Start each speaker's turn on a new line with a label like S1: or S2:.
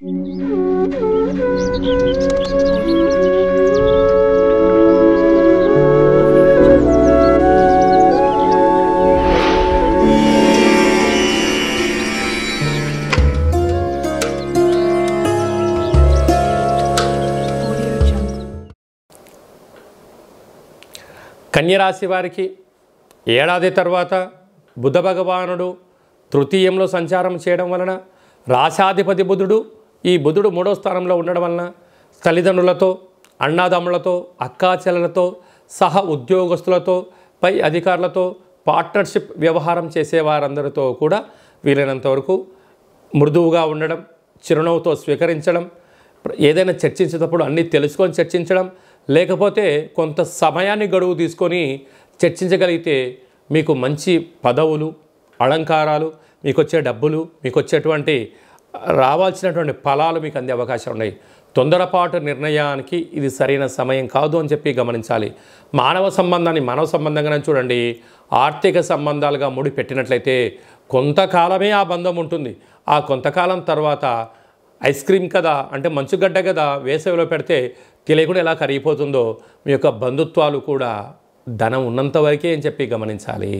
S1: కన్యరాశి వారికి ఏడాది తర్వాత బుధ భగవానుడు తృతీయంలో సంచారం చేయడం వలన రాశాధిపతి బుధుడు ఈ బుధుడు 3వ స్థానంలో ఉండడం వలన తల్లిదండ్రులతో అన్నాదమ్ములతో అక్కాచెల్లెలతో సహ ఉద్యోగస్తులతో పై అధికారులతో పార్ట్నర్షిప్ వ్యవహారం చేసేవారందరితో కూడా వీలైనంత వరకు మృదువుగా ఉండడం, చిరునవ్వుతో స్వీకరించడం, ఏదైనా చర్చించేటప్పుడు అన్నీ తెలుసుకొని చర్చించడం, లేకపోతే కొంత సమయాన్ని గడువు తీసుకొని చర్చించగలిగితే మీకు మంచి పదవులు, అలంకారాలు, మీకు వచ్చే డబ్బులు, మీకు వచ్చేటువంటి రావాల్సినటువంటి ఫలాలు మీకు అందే అవకాశం ఉన్నాయి. తొందరపాటు నిర్ణయానికి ఇది సరైన సమయం కాదు అని చెప్పి గమనించాలి. మానవ సంబంధాన్ని మానవ సంబంధంగానే చూడండి. ఆర్థిక సంబంధాలుగా ముడి పెట్టినట్లయితే కొంతకాలమే ఆ బంధం ఉంటుంది. ఆ కొంతకాలం తర్వాత ఐస్ క్రీమ్ కదా, అంటే మంచుగడ్డ కదా, వేసవిలో పెడితే తెలియకుండా ఎలా కరిగిపోతుందో మీ యొక్క బంధుత్వాలు కూడా ధనం ఉన్నంత వరకే అని చెప్పి గమనించాలి.